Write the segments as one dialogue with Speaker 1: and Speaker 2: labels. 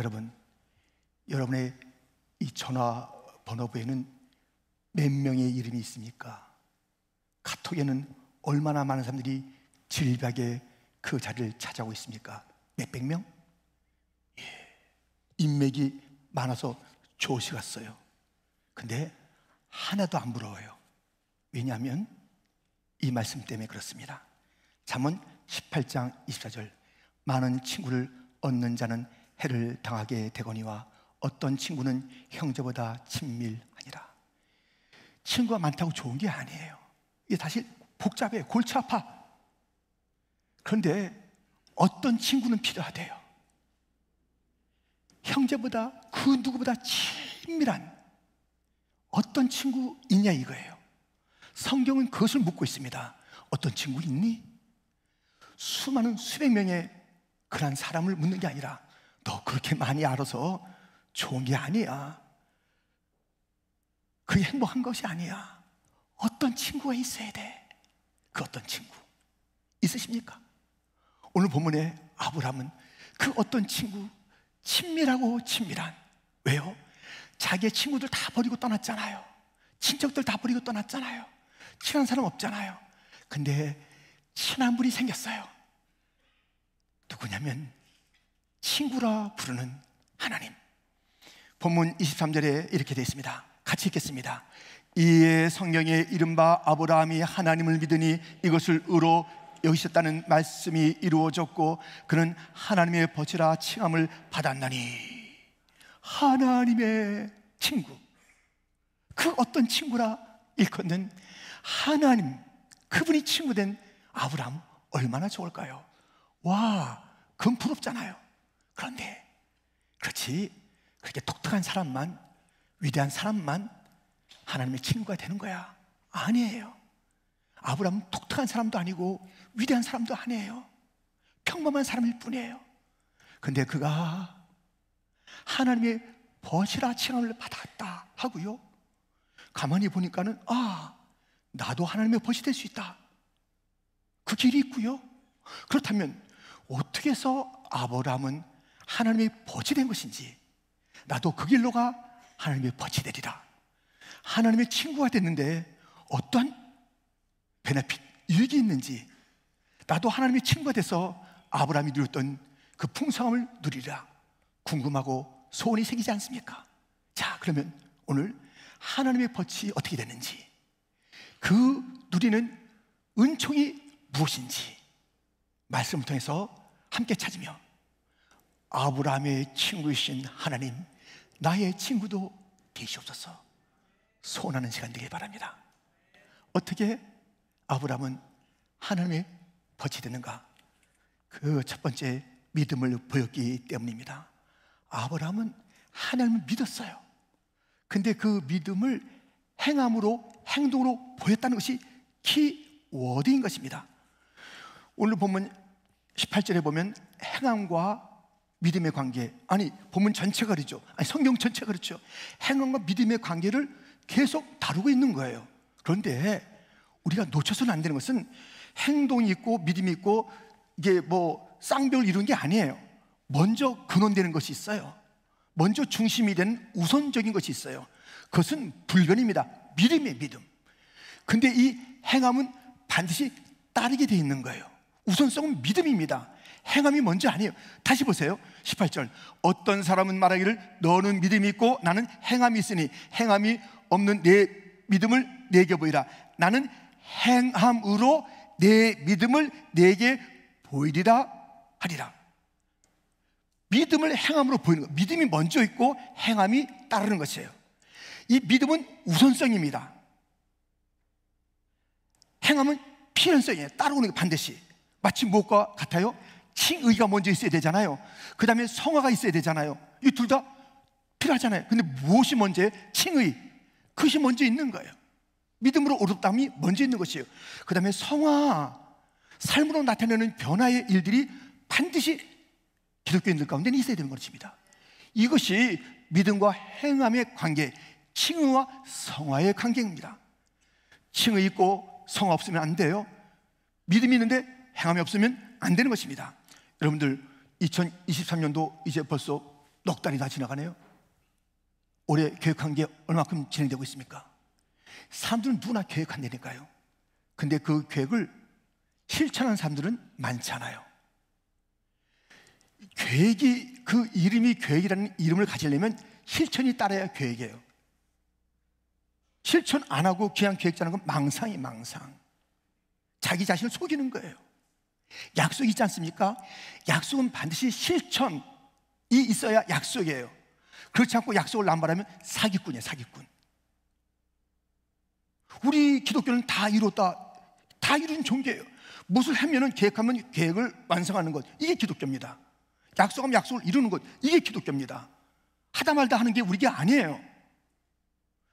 Speaker 1: 여러분, 여러분의 이 전화번호부에는 몇 명의 이름이 있습니까? 카톡에는 얼마나 많은 사람들이 질비하게 그 자리를 찾아오고 있습니까? 몇백 명? 인맥이 많아서 조시 갔어요. 근데 하나도 안 부러워요. 왜냐하면 이 말씀 때문에 그렇습니다. 잠언 18장 24절, 많은 친구를 얻는 자는 해를 당하게 되거니와 어떤 친구는 형제보다 친밀하니라. 친구가 많다고 좋은 게 아니에요. 이게 사실 복잡해요. 골치 아파. 그런데 어떤 친구는 필요하대요. 형제보다 그 누구보다 친밀한 어떤 친구 있냐 이거예요. 성경은 그것을 묻고 있습니다. 어떤 친구 있니? 수많은 수백 명의 그런 사람을 묻는 게 아니라 너 그렇게 많이 알아서 좋은 게 아니야. 그게 행복한 것이 아니야. 어떤 친구가 있어야 돼. 그 어떤 친구 있으십니까? 오늘 본문에 아브라함은 그 어떤 친구, 친밀하고 친밀한, 왜요? 자기의 친구들 다 버리고 떠났잖아요. 친척들 다 버리고 떠났잖아요. 친한 사람 없잖아요. 근데 친한 분이 생겼어요. 누구냐면 친구라 부르는 하나님. 본문 23절에 이렇게 되어 있습니다. 같이 읽겠습니다. 이에 성경에 이른바 아브라함이 하나님을 믿으니 이것을 의로 여기셨다는 말씀이 이루어졌고 그는 하나님의 벗이라 칭함을 받았나니. 하나님의 친구, 그 어떤 친구라 일컫는 하나님, 그분이 친구된 아브라함 얼마나 좋을까요? 와, 그건 부럽잖아요. 그런데 그렇지, 그렇게 독특한 사람만, 위대한 사람만 하나님의 친구가 되는 거야? 아니에요. 아브라함은 독특한 사람도 아니고 위대한 사람도 아니에요. 평범한 사람일 뿐이에요. 근데 그가 하나님의 벗이라 칭함을 받았다 하고요, 가만히 보니까는 나도 하나님의 벗이 될 수 있다, 그 길이 있고요. 그렇다면 어떻게 해서 아브라함은 하나님의 벗이 된 것인지, 나도 그 길로 가 하나님의 벗이 되리라, 하나님의 친구가 됐는데 어떤 베네핏, 유익이 있는지, 나도 하나님의 친구가 돼서 아브라함이 누렸던 그 풍성함을 누리라 궁금하고 소원이 생기지 않습니까? 자, 그러면 오늘 하나님의 벗이 어떻게 되는지, 그 누리는 은총이 무엇인지 말씀을 통해서 함께 찾으며 아브라함의 친구이신 하나님, 나의 친구도 되시옵소서 소원하는 시간 되길 바랍니다. 어떻게 아브라함은 하나님의 벗이 되는가? 그 첫 번째 믿음을 보였기 때문입니다. 아브라함은 하나님을 믿었어요. 근데 그 믿음을 행함으로, 행동으로 보였다는 것이 키워드인 것입니다. 오늘 본문 18절에 보면 행함과 믿음의 관계, 아니 본문 전체가 그렇죠. 아니 성경 전체가 그렇죠. 행함과 믿음의 관계를 계속 다루고 있는 거예요. 그런데 우리가 놓쳐서는 안 되는 것은 행동이 있고 믿음이 있고 이게 뭐 쌍벽을 이루는 게 아니에요. 먼저 근원되는 것이 있어요. 먼저 중심이 되는 우선적인 것이 있어요. 그것은 불변입니다. 믿음이에요, 믿음. 근데 이 행함은 반드시 따르게 되어 있는 거예요. 우선성은 믿음입니다. 행함이 먼저 아니에요. 다시 보세요. 18절, 어떤 사람은 말하기를 너는 믿음이 있고 나는 행함이 있으니 행함이 없는 내 믿음을 내게 보이라. 나는 행함으로 내 믿음을 내게 보이리라 하리라. 믿음을 행함으로 보이는 것, 믿음이 먼저 있고 행함이 따르는 것이에요. 이 믿음은 우선성입니다. 행함은 필연성이에요. 따르는 게 반드시. 마치 무엇과 같아요? 칭의가 먼저 있어야 되잖아요. 그 다음에 성화가 있어야 되잖아요. 이 둘 다 필요하잖아요. 근데 무엇이 먼저예요? 칭의, 그것이 먼저 있는 거예요. 믿음으로 어렵다함이 먼저 있는 것이에요. 그 다음에 성화, 삶으로 나타내는 변화의 일들이 반드시 기독교인들 가운데는 있어야 되는 것입니다. 이것이 믿음과 행함의 관계, 칭의와 성화의 관계입니다. 칭의 있고 성화 없으면 안 돼요. 믿음이 있는데 행함이 없으면 안 되는 것입니다. 여러분들 2023년도 이제 벌써 넉 달이 다 지나가네요. 올해 계획한 게 얼마큼 진행되고 있습니까? 사람들은 누구나 계획한다니까요. 근데 그 계획을 실천하는 사람들은 많지 않아요. 계획이, 그 이름이 계획이라는 이름을 가지려면 실천이 따라야 계획이에요. 실천 안 하고 그냥 계획 짜는 건 망상이 망상. 자기 자신을 속이는 거예요. 약속이 있지 않습니까? 약속은 반드시 실천이 있어야 약속이에요. 그렇지 않고 약속을 남발하면 사기꾼이에요, 사기꾼. 우리 기독교는 다 이뤘다, 다 이룬 종교예요. 무엇을 하면은 계획하면 계획을 완성하는 것, 이게 기독교입니다. 약속하면 약속을 이루는 것, 이게 기독교입니다. 하다 말다 하는 게 우리게 아니에요.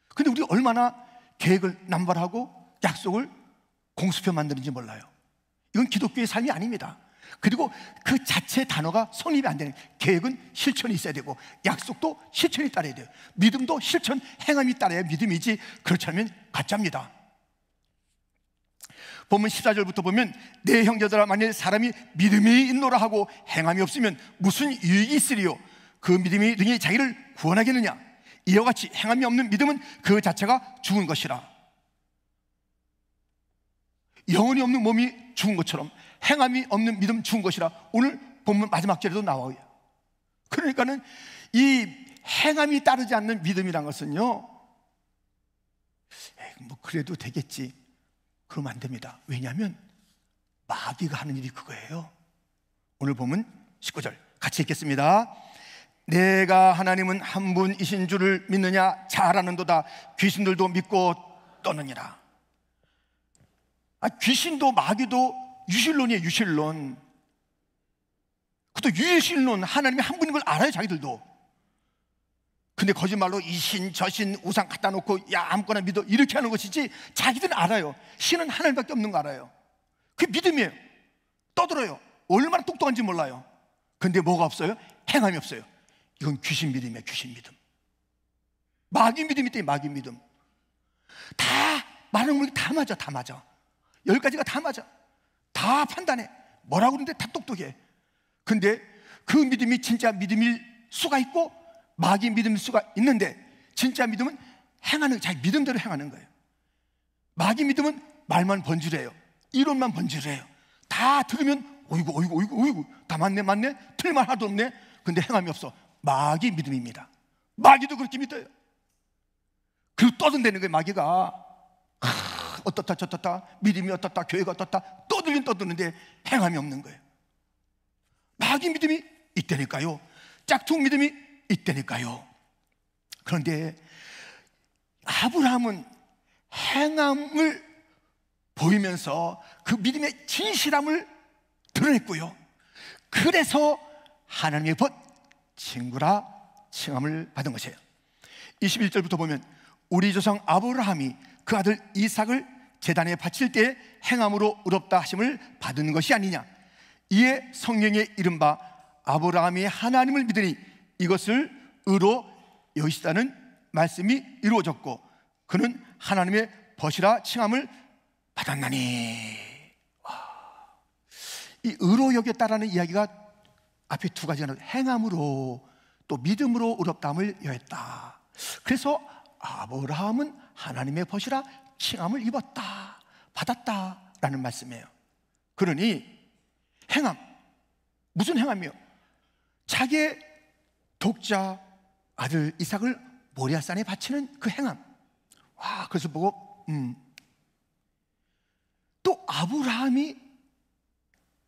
Speaker 1: 근데 우리 얼마나 계획을 남발하고 약속을 공수표 만드는지 몰라요. 이건 기독교의 삶이 아닙니다. 그리고 그 자체 단어가 성립이 안 되는, 계획은 실천이 있어야 되고 약속도 실천이 따라야 돼요. 믿음도 실천, 행함이 따라야 믿음이지, 그렇지 않으면 가짜입니다. 본문 14절부터 보면 내 형제들아, 만일 사람이 믿음이 있노라 하고 행함이 없으면 무슨 유익이 있으리요? 그 믿음이 능히 자기를 구원하겠느냐? 이와 같이 행함이 없는 믿음은 그 자체가 죽은 것이라. 영혼이 없는 몸이 죽은 것처럼 행함이 없는 믿음 죽은 것이라. 오늘 본문 마지막 절에도 나와요. 그러니까는 이 행함이 따르지 않는 믿음이란 것은요, 뭐 그래도 되겠지, 그러면 안 됩니다. 왜냐하면 마귀가 하는 일이 그거예요. 오늘 보면 19절 같이 읽겠습니다. 내가 하나님은 한 분이신 줄을 믿느냐? 잘 아는도다. 귀신들도 믿고 떠느니라. 귀신도 마귀도 유실론이에요, 유실론. 그것도 유실론, 하나님이 한 분인 걸 알아요, 자기들도. 근데 거짓말로 이 신, 저 신, 우상 갖다 놓고 야 아무거나 믿어, 이렇게 하는 것이지, 자기들은 알아요. 신은 하나님밖에 없는 거 알아요. 그게 믿음이에요. 떠들어요. 얼마나 똑똑한지 몰라요. 근데 뭐가 없어요? 행함이 없어요. 이건 귀신 믿음이에요, 귀신 믿음. 마귀 믿음이 있대, 마귀 믿음. 다 말하는 거 다 맞아, 다 맞아. 10가지가 다 맞아. 다 판단해. 뭐라고 그러는데 다 똑똑해. 근데 그 믿음이 진짜 믿음일 수가 있고 마귀 믿음일 수가 있는데, 진짜 믿음은 행하는, 자기 믿음대로 행하는 거예요. 마귀 믿음은 말만 번지르해요. 이론만 번지르해요. 다 들으면 어이구 어이구 어이구 어이구, 다 맞네 맞네, 틀린 말 하나도 없네. 근데 행함이 없어. 마귀 믿음입니다. 마귀도 그렇게 믿어요. 그리고 떠든다는 거예요, 마귀가. 어떻다 저떻다, 믿음이 어떻다, 교회가 어떻다, 떠들긴 떠드는데 행함이 없는 거예요. 마귀 믿음이 있다니까요. 짝퉁 믿음이 있다니까요. 그런데 아브라함은 행함을 보이면서 그 믿음의 진실함을 드러냈고요. 그래서 하나님의 벗 친구라 칭함을 받은 것이에요. 21절부터 보면 우리 조상 아브라함이 그 아들 이삭을 제단에 바칠 때 행함으로 의롭다 하심을 받은 것이 아니냐. 이에 성경에 이른바 아브라함이 하나님을 믿으니 이것을 의로 여기시다는 말씀이 이루어졌고 그는 하나님의 벗이라 칭함을 받았나니. 이 의로 여겼다라는 이야기가 앞에 두 가지가 나와요. 행함으로 또 믿음으로 의롭다함을 여했다. 그래서 아브라함은 하나님의 벗이라 칭함을 입었다, 받았다라는 말씀이에요. 그러니 행함, 무슨 행함이요? 자기의 독자 아들 이삭을 모리아산에 바치는 그 행함. 와, 그래서 보고 또 아브라함이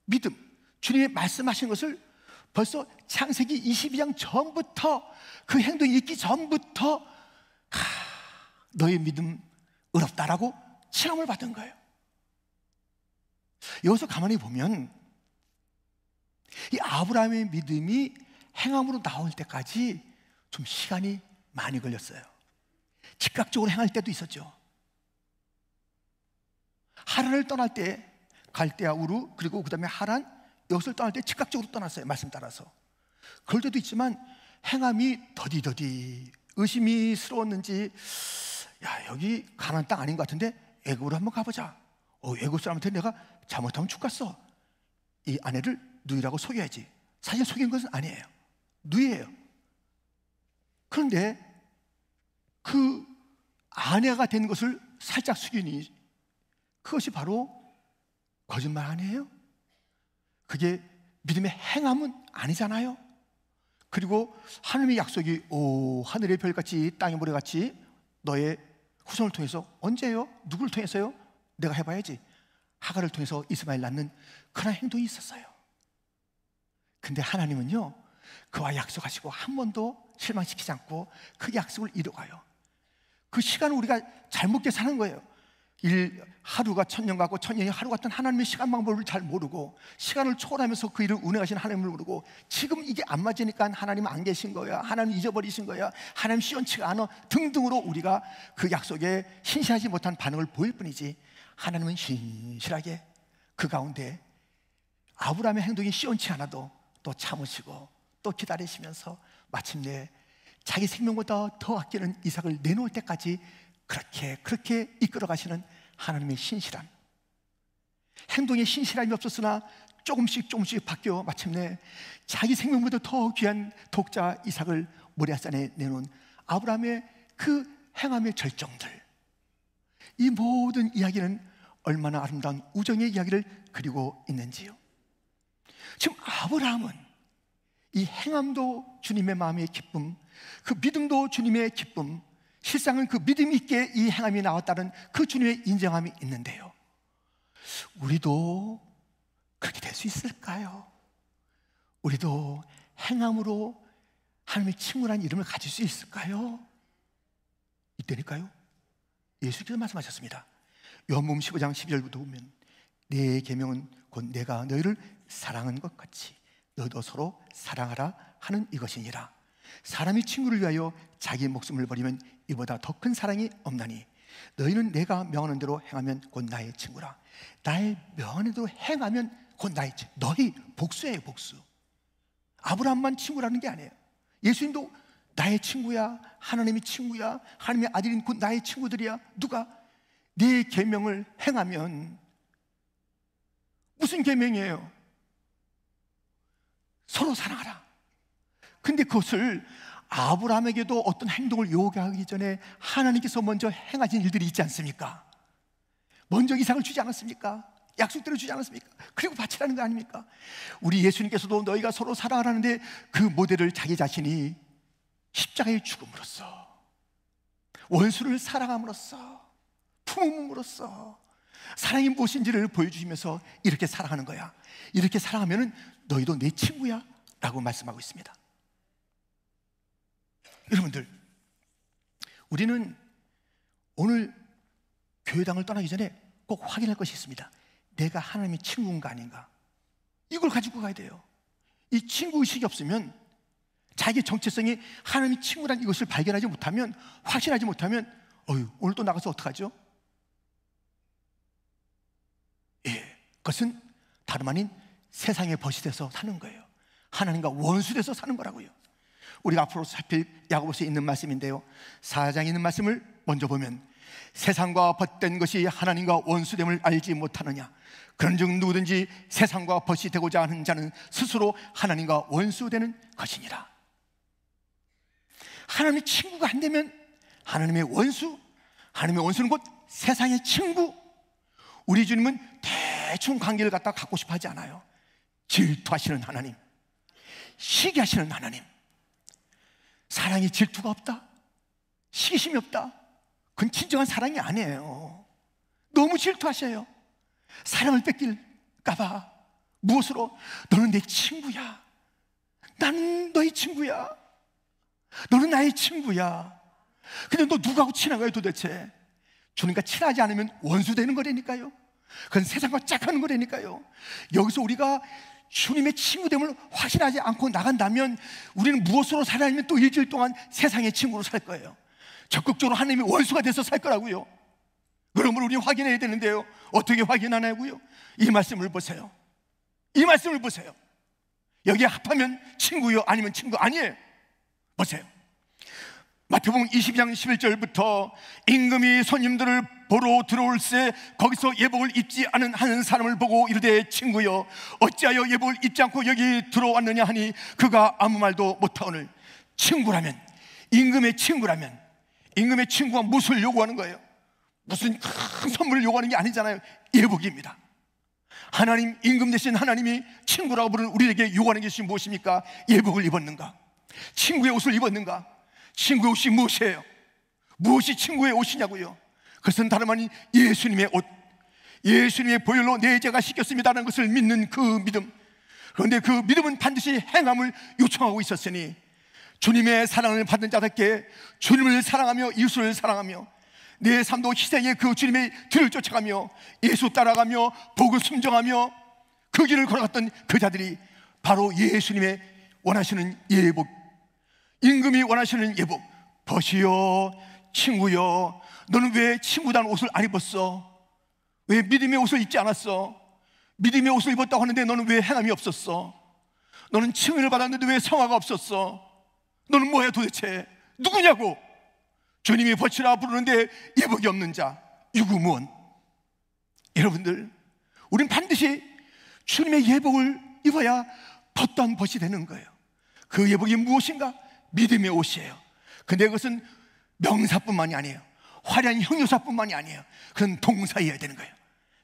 Speaker 1: 믿음, 주님이 말씀하신 것을 벌써 창세기 22장 전부터, 그 행동이 있기 전부터 너의 믿음 의롭다라고 칭함을 받은 거예요. 여기서 가만히 보면 이 아브라함의 믿음이 행함으로 나올 때까지 좀 시간이 많이 걸렸어요. 즉각적으로 행할 때도 있었죠. 하란을 떠날 때 갈대아 우르, 그리고 그 다음에 하란, 여기서 떠날 때 즉각적으로 떠났어요, 말씀 따라서. 그럴 때도 있지만 행함이 더디더디 의심이스러웠는지, 야, 여기 가나안 땅 아닌 것 같은데 애굽으로 한번 가보자. 애굽 사람한테 내가 잘못하면 죽겠어. 이 아내를 누이라고 속여야지. 사실 속인 것은 아니에요. 누이예요. 그런데 그 아내가 된 것을 살짝 숙이니 그것이 바로 거짓말 아니에요? 그게 믿음의 행함은 아니잖아요. 그리고 하나님의 약속이 하늘의 별같이 땅의 모래같이 너의 후손을 통해서, 언제요? 누구를 통해서요? 내가 해봐야지. 하갈을 통해서 이스마엘 낳는 그런 행동이 있었어요. 근데 하나님은요, 그와 약속하시고 한 번도 실망시키지 않고 그 약속을 이루어가요. 그 시간을 우리가 잘못게 사는 거예요. 하루가 1000년 같고 1000년이 하루 같은 하나님의 시간 방법을 잘 모르고 시간을 초월하면서 그 일을 운행하시는 하나님을 모르고 지금 이게 안 맞으니까 하나님 안 계신 거야, 하나님 잊어버리신 거야, 하나님 시원치가 않아 등등으로 우리가 그 약속에 신실하지 못한 반응을 보일 뿐이지, 하나님은 신실하게 그 가운데 아브라함의 행동이 시원치 않아도 또 참으시고 또 기다리시면서 마침내 자기 생명보다 더 아끼는 이삭을 내놓을 때까지 그렇게 이끌어 가시는 하나님의 신실함. 행동에 신실함이 없었으나 조금씩 바뀌어 마침내 자기 생명보다 더 귀한 독자 이삭을 모리아산에 내놓은 아브라함의 그 행함의 절정들, 이 모든 이야기는 얼마나 아름다운 우정의 이야기를 그리고 있는지요. 지금 아브라함은 이 행함도 주님의 마음의 기쁨, 그 믿음도 주님의 기쁨, 실상은 그 믿음 있게 이 행함이 나왔다는 그 주님의 인정함이 있는데요, 우리도 그렇게 될 수 있을까요? 우리도 행함으로 하나님의 친구라는 이름을 가질 수 있을까요? 이때니까요, 예수께서 말씀하셨습니다. 요한복음 15장 12절부터 보면 내 계명은 곧 내가 너희를 사랑한 것 같이 너희도 서로 사랑하라 하는 이것이니라. 사람이 친구를 위하여 자기 목숨을 버리면 이보다 더 큰 사랑이 없나니 너희는 내가 명하는 대로 행하면 곧 나의 친구라. 나의 명하는 대로 행하면 곧 나의 친구. 너희 복수예요, 복수. 아브라함만 친구라는 게 아니에요. 예수님도 나의 친구야, 하나님의 친구야, 하나님의 아들인 곧 나의 친구들이야. 누가? 네 계명을 행하면. 무슨 계명이에요? 서로 사랑하라. 근데 그것을 아브라함에게도 어떤 행동을 요구하기 전에 하나님께서 먼저 행하신 일들이 있지 않습니까? 먼저 이삭을 주지 않았습니까? 약속대로 주지 않았습니까? 그리고 바치라는 거 아닙니까? 우리 예수님께서도 너희가 서로 사랑하라는데 그 모델을 자기 자신이 십자가에 죽음으로써, 원수를 사랑함으로써, 품음으로써 사랑이 무엇인지를 보여주시면서 이렇게 사랑하는 거야. 이렇게 사랑하면 너희도 내 친구야 라고 말씀하고 있습니다. 여러분들, 우리는 오늘 교회당을 떠나기 전에 꼭 확인할 것이 있습니다. 내가 하나님의 친구인가 아닌가, 이걸 가지고 가야 돼요. 이 친구의식이 없으면, 자기의 정체성이 하나님의 친구란 이것을 발견하지 못하면, 확신하지 못하면 오늘 또 나가서 어떡하죠? 그것은 다름 아닌 세상의 벗이 돼서 사는 거예요. 하나님과 원수돼서 사는 거라고요. 우리가 앞으로 살필 야고보서에 있는 말씀인데요, 4장에 있는 말씀을 먼저 보면 세상과 벗된 것이 하나님과 원수됨을 알지 못하느냐. 그런즉 누구든지 세상과 벗이 되고자 하는 자는 스스로 하나님과 원수되는 것이니라. 하나님의 친구가 안 되면 하나님의 원수, 하나님의 원수는 곧 세상의 친구. 우리 주님은 대충 관계를 갖다 갖고 싶어 하지 않아요. 질투하시는 하나님, 시기하시는 하나님. 사랑에 질투가 없다, 시기심이 없다, 그건 진정한 사랑이 아니에요. 너무 질투하셔요. 사랑을 뺏길까봐. 무엇으로? 너는 내 친구야, 나는 너의 친구야, 너는 나의 친구야. 근데 너 누구하고 친한 거예요 도대체? 주님과 친하지 않으면 원수 되는 거라니까요. 그건 세상과 짝하는 거라니까요. 여기서 우리가 주님의 친구됨을 확신하지 않고 나간다면 우리는 무엇으로 살아야면 또 일주일 동안 세상의 친구로 살 거예요. 적극적으로 하나님의 원수가 돼서 살 거라고요. 그러므로 우리는 확인해야 되는데요, 어떻게 확인하냐고요? 이 말씀을 보세요. 이 말씀을 보세요. 여기에 합하면 친구요, 아니면 친구 아니에요. 보세요. 마태복음 22장 11절부터 임금이 손님들을 보러 들어올세 거기서 예복을 입지 않은 한 사람을 보고 이르되 친구여 어찌하여 예복을 입지 않고 여기 들어왔느냐 하니 그가 아무 말도 못하오늘. 친구라면 임금의 친구라면 임금의 친구가 무엇을 요구하는 거예요? 무슨 큰 선물을 요구하는 게 아니잖아요. 예복입니다. 하나님, 임금 대신 하나님이 친구라고 부르는 우리에게 요구하는 것이 무엇입니까? 예복을 입었는가? 친구의 옷을 입었는가? 친구의 옷이 무엇이에요? 무엇이 친구의 옷이냐고요? 그것은 다름 아닌 예수님의 옷, 예수님의 보혈로 내 죄가 씻겼습니다라는 것을 믿는 그 믿음. 그런데 그 믿음은 반드시 행함을 요청하고 있었으니, 주님의 사랑을 받는 자답게 주님을 사랑하며 이웃을 사랑하며 내 삶도 희생의 그 주님의 뒤를 쫓아가며 예수 따라가며 복을 순종하며 그 길을 걸어갔던 그 자들이 바로 예수님의 원하시는 예복, 임금이 원하시는 예복. 벗이여, 친구여, 너는 왜 친구다는 옷을 안 입었어? 왜 믿음의 옷을 입지 않았어? 믿음의 옷을 입었다고 하는데 너는 왜 행함이 없었어? 너는 칭의를 받았는데 왜 성화가 없었어? 너는 뭐야 도대체? 누구냐고? 주님이 벗이라 부르는데 예복이 없는 자, 유구무원. 여러분들, 우린 반드시 주님의 예복을 입어야 벗던 벗이 되는 거예요. 그 예복이 무엇인가? 믿음의 옷이에요. 근데 그것은 명사뿐만이 아니에요. 화려한 형용사뿐만이 아니에요. 그건 동사여야 되는 거예요.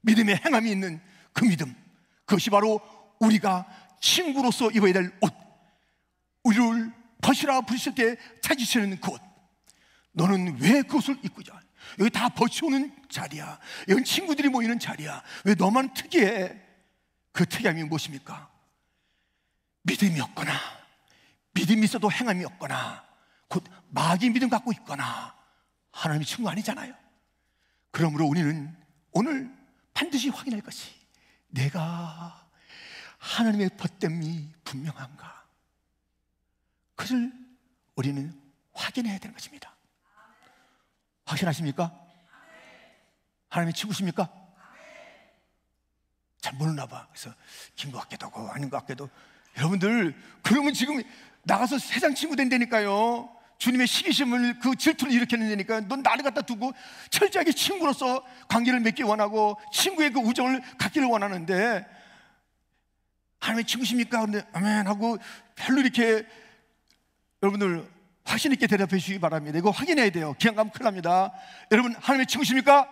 Speaker 1: 믿음의 행함이 있는 그 믿음, 그것이 바로 우리가 친구로서 입어야 될 옷, 우리를 벗이라 부르실 때 찾으시는 그 옷. 너는 왜 그 옷을 입고 있냐? 여기 다 벗이 오는 자리야. 여기 친구들이 모이는 자리야. 왜 너만 특이해? 그 특이함이 무엇입니까? 믿음이 없거나, 믿음이 있어도 행함이 없거나, 곧 마귀 믿음 갖고 있거나, 하나님의 친구 아니잖아요. 그러므로 우리는 오늘 반드시 확인할 것이, 내가 하나님의 벗됨이 분명한가? 그것을 우리는 확인해야 되는 것입니다. 확신하십니까? 하나님의 친구십니까? 잘 모르나 봐. 그래서 긴 것 같기도 하고 아닌 것 같기도. 여러분들, 그러면 지금 나가서 세상 친구 된다니까요. 주님의 시기심을, 그 질투를 일으켰는다니까. 넌 나를 갖다 두고 철저하게 친구로서 관계를 맺기 원하고 친구의 그 우정을 갖기를 원하는데, 하나님의 친구십니까? 그런데 아멘 하고 별로 이렇게, 여러분들 확신 있게 대답해 주시기 바랍니다. 이거 확인해야 돼요. 기한 가면 큰일 납니다. 여러분, 하나님의 친구십니까?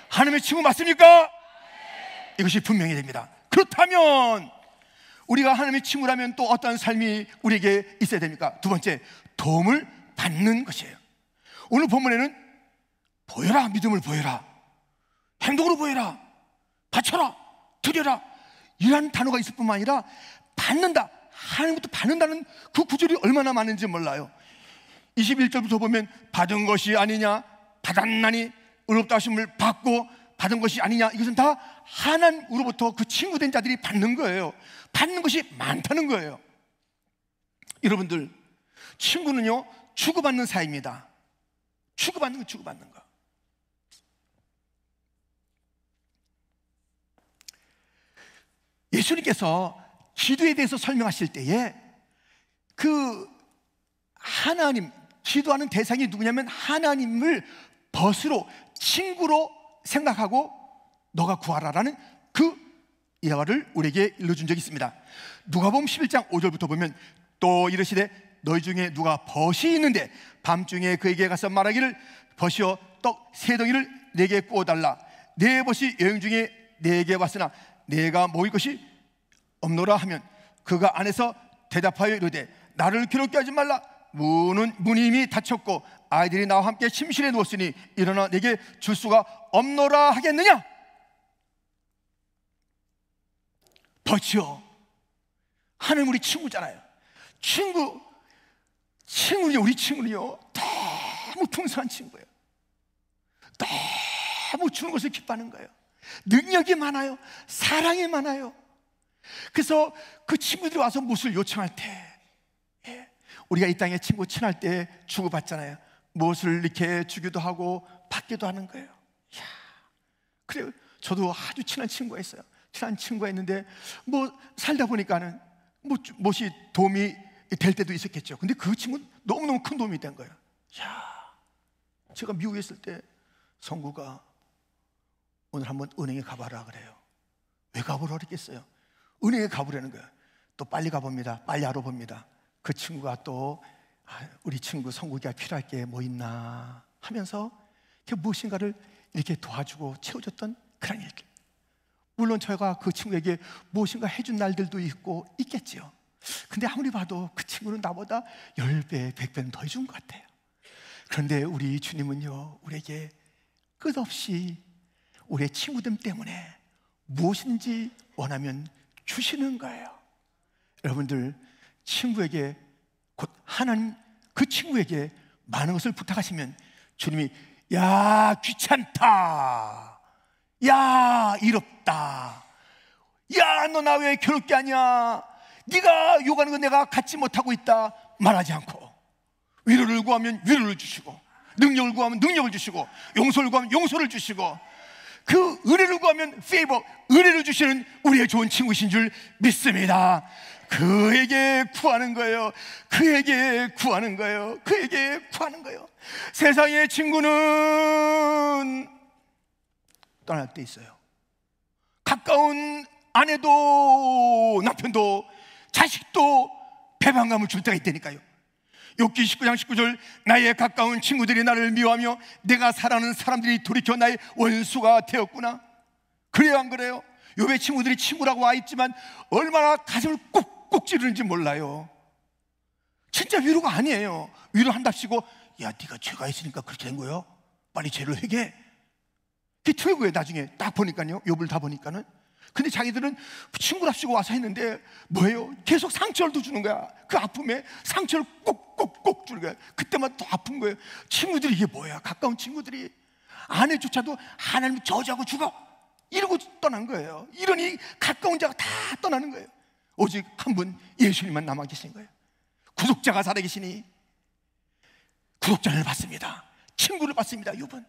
Speaker 1: 하나님의 친구 맞습니까? 이것이 분명히 됩니다. 그렇다면 우리가 하나님의 친구라면 또 어떤 삶이 우리에게 있어야 됩니까? 두 번째, 도움을 받는 것이에요. 오늘 본문에는 보여라, 믿음을 보여라, 행동으로 보여라, 바쳐라, 드려라, 이런 단어가 있을 뿐만 아니라 받는다, 하나님부터 받는다는 그 구절이 얼마나 많은지 몰라요. 21절부터 보면 받은 것이 아니냐, 받았나니 의롭다 하심을 받고 받은 것이 아니냐, 이것은 다 하나님으로부터 그 친구된 자들이 받는 거예요. 받는 것이 많다는 거예요. 여러분들, 친구는요, 주고받는 사이입니다. 주고받는 거, 주고받는 거. 예수님께서 기도에 대해서 설명하실 때에 그 하나님, 기도하는 대상이 누구냐면 하나님을 벗으로, 친구로 생각하고 너가 구하라라는 그 예화를 우리에게 일러준 적이 있습니다. 누가복음 11장 5절부터 보면 또 이르시되 너희 중에 누가 벗이 있는데 밤중에 그에게 가서 말하기를 벗이여 떡 세 덩이를 내게 구워달라. 내 벗이 여행 중에 내게 왔으나 내가 먹을 것이 없노라 하면 그가 안에서 대답하여 이르되 나를 괴롭게 하지 말라. 문이 이미 닫혔고 아이들이 나와 함께 침실에 누웠으니 일어나 내게 줄 수가 없노라 하겠느냐? 벗이요, 하나님 우리 친구잖아요. 친구는요, 우리 친구는요 너무 풍성한 친구예요. 너무 주는 것을 기뻐하는 거예요. 능력이 많아요. 사랑이 많아요. 그래서 그 친구들이 와서 무엇을 요청할 때, 우리가 이 땅에 친구 친할 때 주고받잖아요. 무엇을 이렇게 주기도 하고 받기도 하는 거예요. 이야, 그래요. 저도 아주 친한 친구가 있어요. 친한 친구가 있는데 뭐 살다 보니까는 무엇이 도움이 될 때도 있었겠죠. 근데 그 친구는 너무너무 큰 도움이 된 거예요. 이야, 제가 미국에 있을 때 성구가 오늘 한번 은행에 가봐라 그래요. 왜 가보라 그랬겠어요? 은행에 가보라는 거예요. 또 빨리 가봅니다. 빨리 알아봅니다. 그 친구가 또 우리 친구 성국이가 필요할 게 뭐 있나 하면서 무엇인가를 이렇게 도와주고 채워줬던 그런 일. 물론 저희가 그 친구에게 무엇인가 해준 날들도 있고 있겠지요. 근데 아무리 봐도 그 친구는 나보다 10배, 100배는 더 해준 것 같아요. 그런데 우리 주님은요, 우리에게 끝없이 우리의 친구들 때문에 무엇인지 원하면 주시는 거예요. 여러분들, 친구에게, 곧 하나님 그 친구에게 많은 것을 부탁하시면 주님이 야 귀찮다, 야 이롭다, 야 너 나 왜 괴롭게 하냐, 네가 요구하는 거 내가 갖지 못하고 있다 말하지 않고, 위로를 구하면 위로를 주시고, 능력을 구하면 능력을 주시고, 용서를 구하면 용서를 주시고, 그 은혜를 구하면 페이버, 은혜를 주시는 우리의 좋은 친구이신 줄 믿습니다. 그에게 구하는 거예요. 그에게 구하는 거예요. 그에게 구하는 거예요. 세상의 친구는 떠날 때 있어요. 가까운 아내도 남편도 자식도 배반감을 줄 때가 있다니까요. 욥기 19장 19절, 나의 가까운 친구들이 나를 미워하며 내가 사랑하는 사람들이 돌이켜 나의 원수가 되었구나. 그래요, 안 그래요? 욥의 친구들이 친구라고 와 있지만 얼마나 가슴을 꾹꾹 찌르는지 몰라요. 진짜 위로가 아니에요. 위로한답시고, 야 네가 죄가 있으니까 그렇게 된 거예요, 빨리 죄를 회개해. 그게 퇴고에 나중에 딱 보니까요, 욥을 다 보니까는. 근데 자기들은 친구랍시고 와서 했는데 뭐예요? 계속 상처를 또 주는 거야. 그 아픔에 상처를 꼭꼭꼭 주는 거야. 그때마다 더 아픈 거예요. 친구들이 이게 뭐야? 가까운 친구들이 아내조차도 하나님 저주하고 죽어 이러고 떠난 거예요. 이러니 가까운 자가 다 떠나는 거예요. 오직 한 분 예수님만 남아 계신 거예요. 구속자가 살아계시니 구속자를 받습니다. 친구를 받습니다. 욥은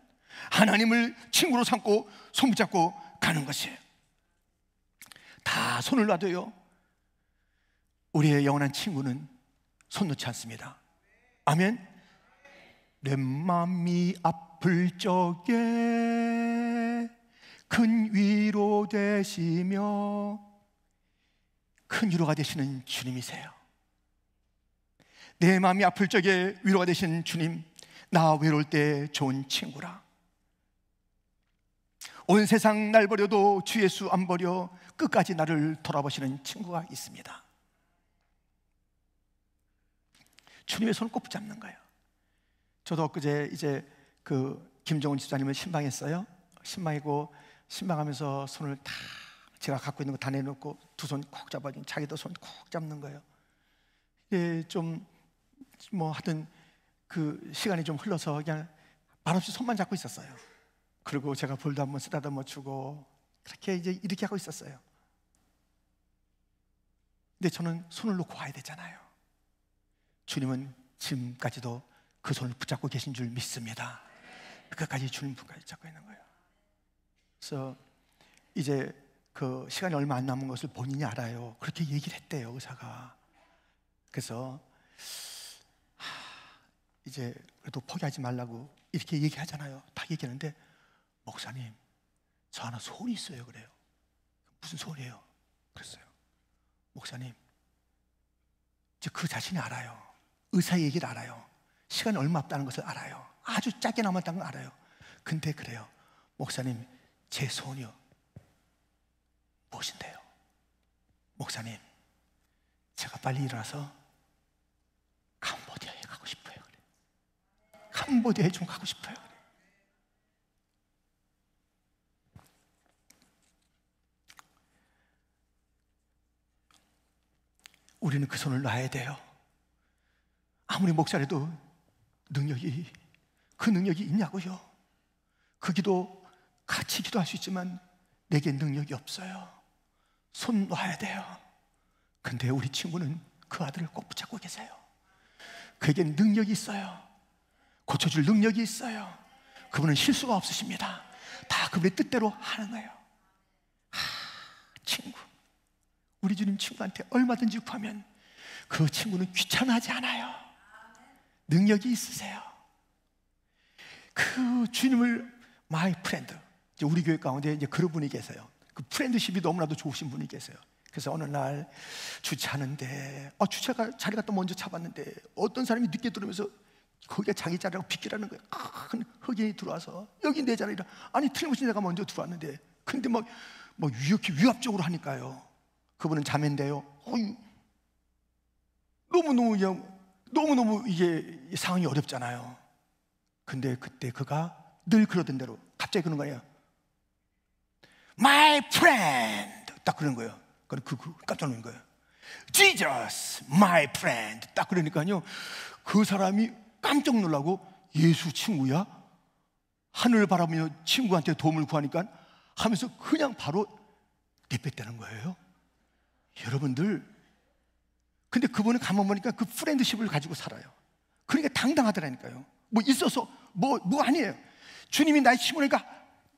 Speaker 1: 하나님을 친구로 삼고 손붙잡고 가는 것이에요. 다 손을 놔도요, 우리의 영원한 친구는 손 놓지 않습니다. 아멘. 내 맘이 아플 적에 큰 위로 되시며 큰 위로가 되시는 주님이세요. 내 마음이 아플 적에 위로가 되시는 주님, 나 외로울 때 좋은 친구라. 온 세상 날 버려도 주 예수 안 버려 끝까지 나를 돌아보시는 친구가 있습니다. 주님의 손을 꼭 붙잡는 거예요. 저도 엊그제 이제 그 김정은 집사님을 신방했어요. 신방이고 신방하면서 손을 다 제가 갖고 있는 거 다 내놓고 두 손 콕 잡아준, 자기도 손 콕 잡는 거예요. 예, 좀 뭐 하여튼 그 시간이 좀 흘러서 그냥 말없이 손만 잡고 있었어요. 그리고 제가 볼도 한번 쓰다듬어 주고 그렇게 이제 이렇게 하고 있었어요. 근데 저는 손을 놓고 와야 되잖아요. 주님은 지금까지도 그 손을 붙잡고 계신 줄 믿습니다. 끝까지 주님 붙잡고 있는 거예요. 그래서 이제 그 시간이 얼마 안 남은 것을 본인이 알아요. 그렇게 얘기를 했대요, 의사가. 그래서 이제 그래도 포기하지 말라고 이렇게 얘기하잖아요. 다 얘기하는데, 목사님 저 하나 소원이 있어요. 그래요. 무슨 소원이에요? 그랬어요. 목사님, 이제 그 자신이 알아요. 의사의 얘기를 알아요. 시간이 얼마 없다는 것을 알아요. 아주 짧게 남았다는 걸 알아요. 근데 그래요, 목사님 제 소원이요. 무엇인데요? 목사님, 제가 빨리 일어나서 캄보디아에 가고 싶어요. 그래. 캄보디아에 좀 가고 싶어요. 그래. 우리는 그 손을 놔야 돼요. 아무리 목사라도 그 능력이 있냐고요. 그 기도 같이 기도할 수 있지만 내게 능력이 없어요. 손 놔야 돼요. 근데 우리 친구는 그 아들을 꼭 붙잡고 계세요. 그에게는 능력이 있어요. 고쳐줄 능력이 있어요. 그분은 실수가 없으십니다. 다 그분의 뜻대로 하는 거예요. 친구, 우리 주님 친구한테 얼마든지 구하면 그 친구는 귀찮아하지 않아요. 능력이 있으세요. 그 주님을 마이 프렌드, 우리 교회 가운데 이제 그런 분이 계세요. 그 프렌드십이 너무나도 좋으신 분이 계세요. 그래서 어느 날 주차하는데 주차가 자리가 또 먼저 잡았는데 어떤 사람이 늦게 들어오면서 거기가 자기 자리라고 비키라는 거예요. 큰 흑인이 들어와서 여기 내 자리라. 아니 틀림없이 내가 먼저 들어왔는데 근데 막 이렇게 위압적으로 하니까요. 그분은 자매인데요. 너무너무 이게 상황이 어렵잖아요. 근데 그때 그가 늘 그러던 대로 갑자기 그런 거예요. My friend 딱 그런 거예요. 그 깜짝 놀란 거예요. Jesus, my friend 딱 그러니까요. 그 사람이 깜짝 놀라고 예수 친구야? 하늘을 바라보며 친구한테 도움을 구하니까 하면서 그냥 바로 내뱉다는 거예요. 여러분들, 근데 그분은 가만 보니까 그 프렌드십을 가지고 살아요. 그러니까 당당하더라니까요. 뭐 있어서 뭐 아니에요. 주님이 나의 친구니까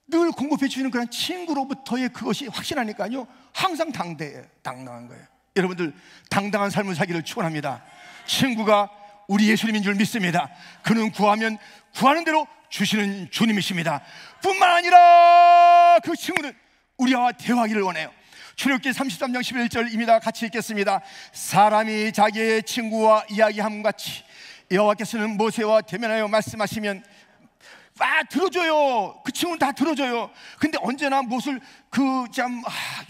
Speaker 1: 늘 공급해 주시는 그런 친구로부터의 그것이 확실하니까요. 항상 당당한 거예요. 여러분들 당당한 삶을 살기를 축원합니다. 친구가 우리 예수님인 줄 믿습니다. 그는 구하면 구하는 대로 주시는 주님이십니다. 뿐만 아니라 그 친구는 우리와 대화하기를 원해요. 출애굽기 33장 11절입니다. 같이 읽겠습니다. 사람이 자기의 친구와 이야기함 같이 여호와께서는 모세와 대면하여 말씀하시면 들어줘요. 그 친구는 다 들어줘요. 근데 언제나 무엇을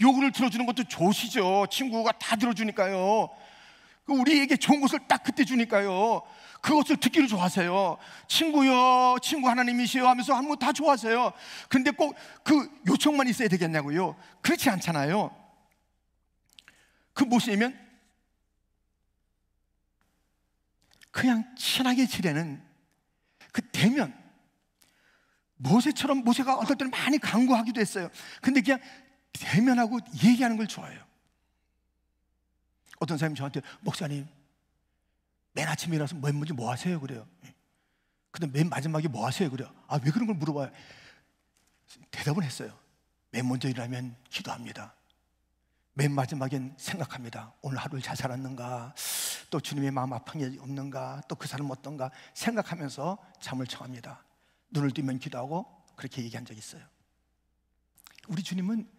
Speaker 1: 요구를 들어주는 것도 좋으시죠. 친구가 다 들어주니까요. 우리에게 좋은 것을 딱 그때 주니까요. 그것을 듣기를 좋아하세요. 친구요, 친구 하나님이시여 하면서 하는 거 다 좋아하세요. 근데 꼭 그 요청만 있어야 되겠냐고요? 그렇지 않잖아요. 그 무엇이냐면 그냥 친하게 지내는 그 대면. 모세처럼 모세가 어떨 때는 많이 강구하기도 했어요. 근데 그냥 대면하고 얘기하는 걸 좋아해요. 어떤 사람이 저한테 목사님 맨 아침에 일어나서 먼저 뭐 하세요? 그래요. 근데 맨 마지막에 뭐 하세요? 그래요. 왜 그런 걸 물어봐요? 대답을 했어요. 맨 먼저 일어나면 기도합니다. 맨 마지막엔 생각합니다. 오늘 하루를 잘 살았는가, 또 주님의 마음 아픈 게 없는가, 또 그 사람 어떤가 생각하면서 잠을 청합니다. 눈을 뜨면 기도하고 그렇게 얘기한 적이 있어요. 우리 주님은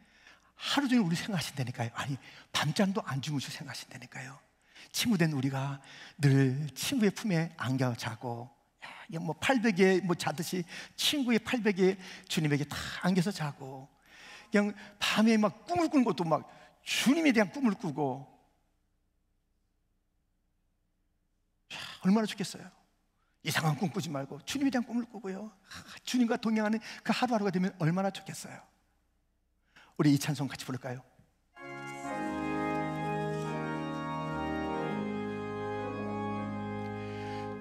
Speaker 1: 하루 종일 우리 생각하신다니까요. 아니 밤잠도 안 주무시고 생각하신다니까요. 친구 된 우리가 늘 친구의 품에 안겨 자고, 뭐 팔베개에 자듯이 친구의 팔베개에 주님에게 다 안겨서 자고, 그냥 밤에 막 꿈을 꾸는 것도 막 주님에 대한 꿈을 꾸고, 얼마나 좋겠어요. 이상한 꿈 꾸지 말고 주님에 대한 꿈을 꾸고요. 주님과 동행하는 그 하루하루가 되면 얼마나 좋겠어요. 우리 이 찬송 같이 부를까요?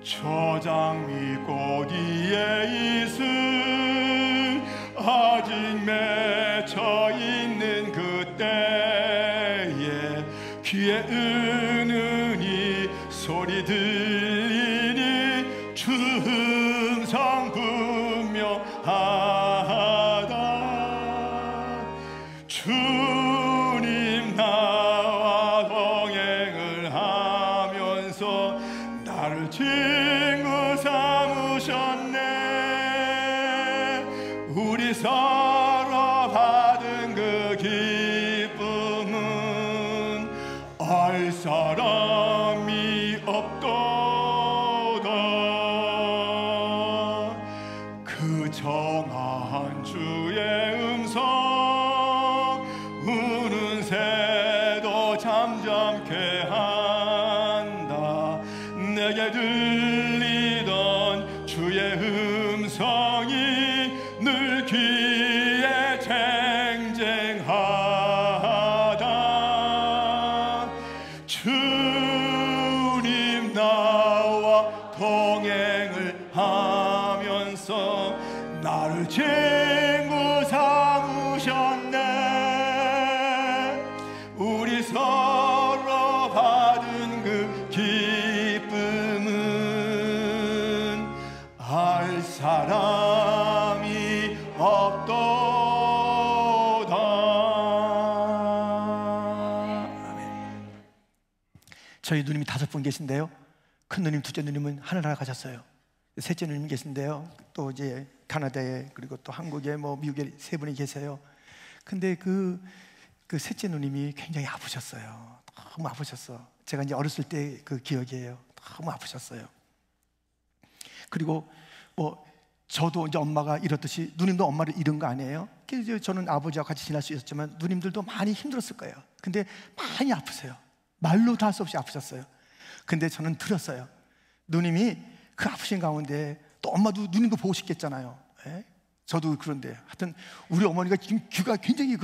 Speaker 1: 저장미 꼬리에 있을 아직 맺혀 있는 그때에 귀에 은은히 소리 들리니 주 음성 분명하다. 주님 나와 동행을 하면서 나를 친구 삼으셨네. 우리 서로 받은 그 기쁨은 알 사람이 없도다. 그 정한 주의 음성 우는 새도 잠잠케 한다. 내게 들리던 주의 음성이 늘 귀에 쟁쟁하다. 주님 나와 동행을 하면서 나를 친구 삼으셨네. 우리 서로 받은 그 기쁨은 알 사람이 없도다. 아멘. 저희 누님이 5분 계신데요. 큰 누님, 둘째 누님은 하늘나라 가셨어요. 셋째 누님 계신데요. 또 이제 카나다에, 그리고 또 한국에, 미국에 3분이 계세요. 근데 그 그 셋째 누님이 굉장히 아프셨어요. 너무 아프셨어. 제가 이제 어렸을 때 그 기억이에요. 너무 아프셨어요. 그리고 뭐 저도 이제 엄마가 이렇듯이 누님도 엄마를 잃은 거 아니에요? 그래서 저는 아버지와 같이 지낼 수 있었지만 누님들도 많이 힘들었을 거예요. 근데 많이 아프세요. 말로 다 할 수 없이 아프셨어요. 근데 저는 들었어요. 누님이 그 아프신 가운데 또 엄마도 누님도 보고 싶겠잖아요. 예? 저도 그런데 하여튼 우리 어머니가 지금 귀가 굉장히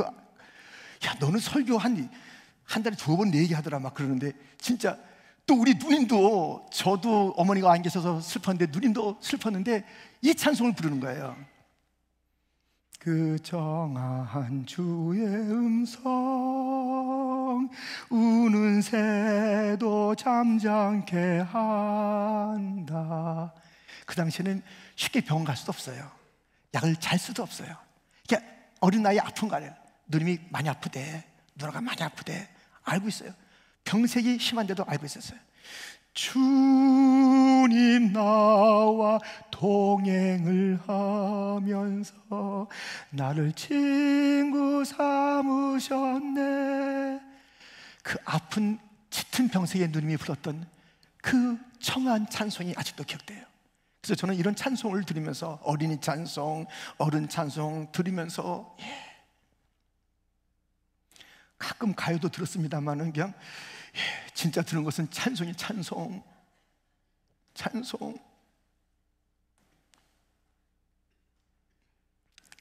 Speaker 1: 야 너는 설교 한 달에 2번 4개 하더라 막 그러는데 진짜 또 우리 누님도 저도 어머니가 안 계셔서 슬펐는데 누님도 슬펐는데 이 찬송을 부르는 거예요. 그 정한 주의 음성 우는 새도 잠잠케 한다. 그 당시에는 쉽게 병원 갈 수도 없어요. 약을 잘 수도 없어요. 그러니까 어린 나이에 아픈 거 아니에요. 누님이 많이 아프대, 누나가 많이 아프대 알고 있어요. 병색이 심한데도 알고 있었어요. 주님 나와 동행을 하면서 나를 친구 삼으셨네. 그 아픈 짙은 병색의 누님이 불렀던 그 청한 찬송이 아직도 기억돼요. 그래서 저는 이런 찬송을 들으면서 어린이 찬송, 어른 찬송 들으면서 가끔 가요도 들었습니다만은 그냥 진짜 들은 것은 찬송이 찬송.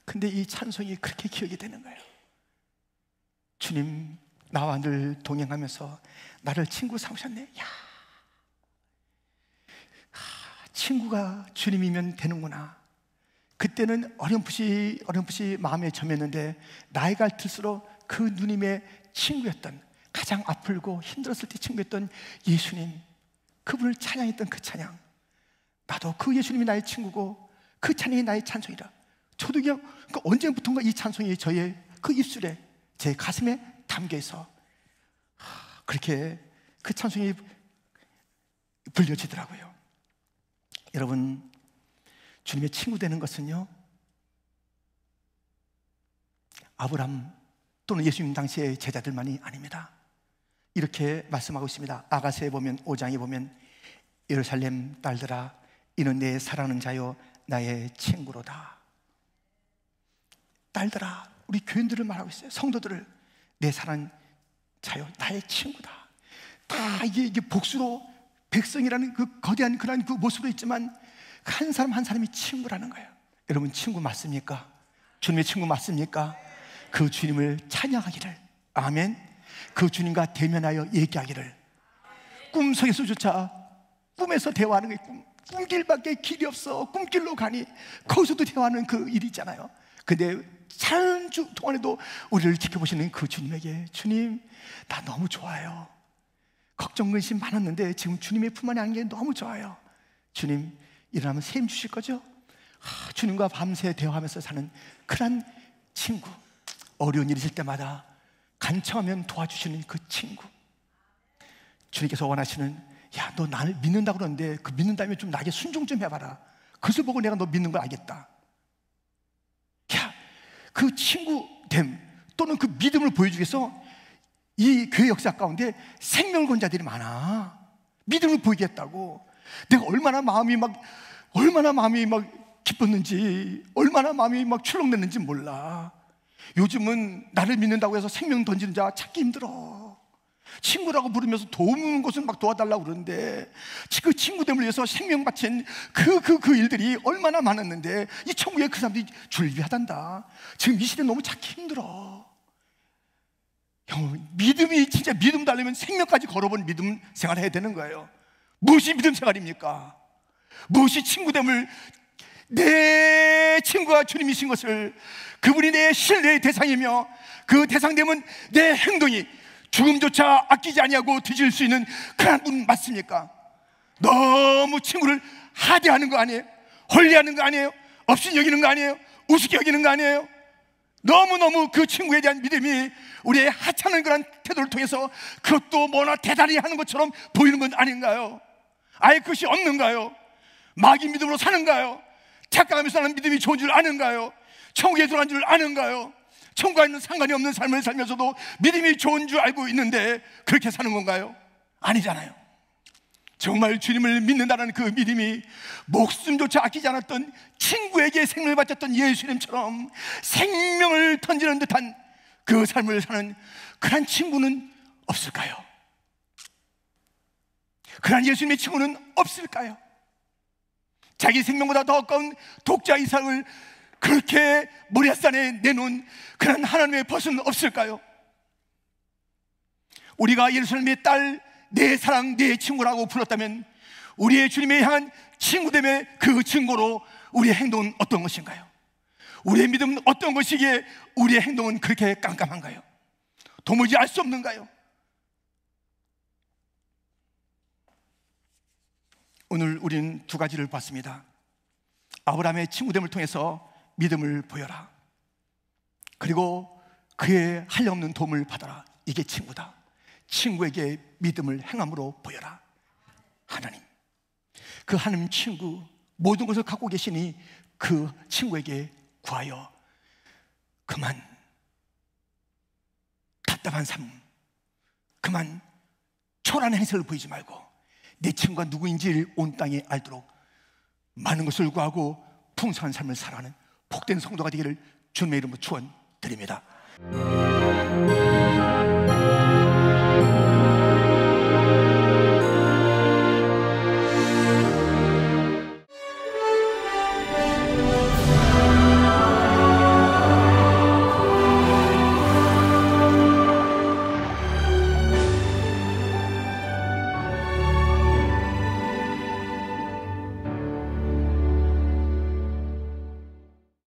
Speaker 1: 근데 이 찬송이 그렇게 기억이 되는 거예요. 주님 나와 늘 동행하면서 나를 친구 삼으셨네. 야, 친구가 주님이면 되는구나. 그때는 어렴풋이 마음에 점였는데 나이가 들수록 그 누님의 친구였던, 가장 아프고 힘들었을 때 친구였던 예수님, 그분을 찬양했던 그 찬양, 나도 그 예수님이 나의 친구고 그 찬양이 나의 찬송이라. 저도 그냥 언제부턴가 이 찬송이 저의 그 입술에, 제 가슴에 담겨있어 그렇게 그 찬송이 불려지더라고요. 여러분, 주님의 친구 되는 것은요, 아브람 또는 예수님 당시의 제자들만이 아닙니다. 이렇게 말씀하고 있습니다. 아가서에 보면 5장에 보면 예루살렘 딸들아 이는 내 사랑하는 자요 나의 친구로다. 딸들아, 우리 교인들을 말하고 있어요. 성도들을, 내 사랑하는 자요 나의 친구다. 다 이게 복수로 백성이라는 그 거대한 그런 그 모습으로 있지만 한 사람 한 사람이 친구라는 거예요. 여러분, 친구 맞습니까? 주님의 친구 맞습니까? 그 주님을 찬양하기를, 아멘. 그 주님과 대면하여 얘기하기를, 꿈속에서조차, 꿈에서 대화하는 게 꿈길밖에 길이 없어. 꿈길로 가니 거기서도 대화하는 그 일이 있잖아요. 근데 자연주 동안에도 우리를 지켜보시는 그 주님에게, 주님 나 너무 좋아요. 걱정 근심 많았는데 지금 주님의 품 안에 앉는 게 너무 좋아요. 주님 일어나면 셈 주실 거죠? 주님과 밤새 대화하면서 사는 그런 친구, 어려운 일 있을 때마다 간청하면 도와주시는 그 친구. 주님께서 원하시는, 야, 너 나를 믿는다고 그러는데 그 믿는다면 좀 나에게 순종 좀 해봐라. 그것을 보고 내가 너 믿는 걸 알겠다. 야, 그 친구됨 또는 그 믿음을 보여주기 위해서 이 교회 역사 가운데 생명을 건 자들이 많아. 믿음을 보이겠다고. 내가 얼마나 마음이 막 기뻤는지, 얼마나 마음이 막 출렁댔는지 몰라. 요즘은 나를 믿는다고 해서 생명 던지는 자 찾기 힘들어. 친구라고 부르면서 도우는 것은 막 도와달라고 그러는데 그 친구됨을 위해서 생명 바친 그 일들이 얼마나 많았는데 이 천국에 그 사람들이 줄비하단다. 지금 이 시대 너무 찾기 힘들어. 믿음이 진짜 믿음 달려면 생명까지 걸어본 믿음 생활을 해야 되는 거예요. 무엇이 믿음 생활입니까? 무엇이 친구됨을, 내 친구가 주님이신 것을, 그분이 내 신뢰의 대상이며 그 대상되면 내 행동이 죽음조차 아끼지 아니하고 뒤질 수 있는 그런 분 맞습니까? 너무 친구를 하대하는 거 아니에요? 홀리하는 거 아니에요? 없인 여기는 거 아니에요? 우습게 여기는 거 아니에요? 너무너무 그 친구에 대한 믿음이 우리의 하찮은 그런 태도를 통해서 그것도 뭐나 대단히 하는 것처럼 보이는 건 아닌가요? 아예 그것이 없는가요? 마귀 믿음으로 사는가요? 착각하면서 사는 믿음이 좋은 줄 아는가요? 천국에 들어간 줄 아는가요? 천국과는 상관이 없는 삶을 살면서도 믿음이 좋은 줄 알고 있는데 그렇게 사는 건가요? 아니잖아요. 정말 주님을 믿는다는 그 믿음이 목숨조차 아끼지 않았던 친구에게 생명을 바쳤던 예수님처럼 생명을 던지는 듯한 그 삶을 사는 그런 친구는 없을까요? 그런 예수님의 친구는 없을까요? 자기 생명보다 더 가까운 독자 이삭을 그렇게 모리아산에 내놓은 그런 하나님의 벗은 없을까요? 우리가 예루살렘의 딸, 내 사랑, 내 친구라고 불렀다면 우리의 주님에 향한 친구됨의 그 증거로 우리의 행동은 어떤 것인가요? 우리의 믿음은 어떤 것이기에 우리의 행동은 그렇게 깜깜한가요? 도무지 알 수 없는가요? 오늘 우리는 두 가지를 봤습니다. 아브라함의 친구됨을 통해서 믿음을 보여라. 그리고 그의 한량없는 도움을 받아라. 이게 친구다. 친구에게 믿음을 행함으로 보여라. 하나님, 그 하나님 친구 모든 것을 갖고 계시니 그 친구에게 구하여 그만 답답한 삶, 그만 초라한 행세를 보이지 말고 내 친구가 누구인지를 온 땅에 알도록 많은 것을 구하고 풍성한 삶을 살아가는 복된 성도가 되기를 주님의 이름으로 축원드립니다.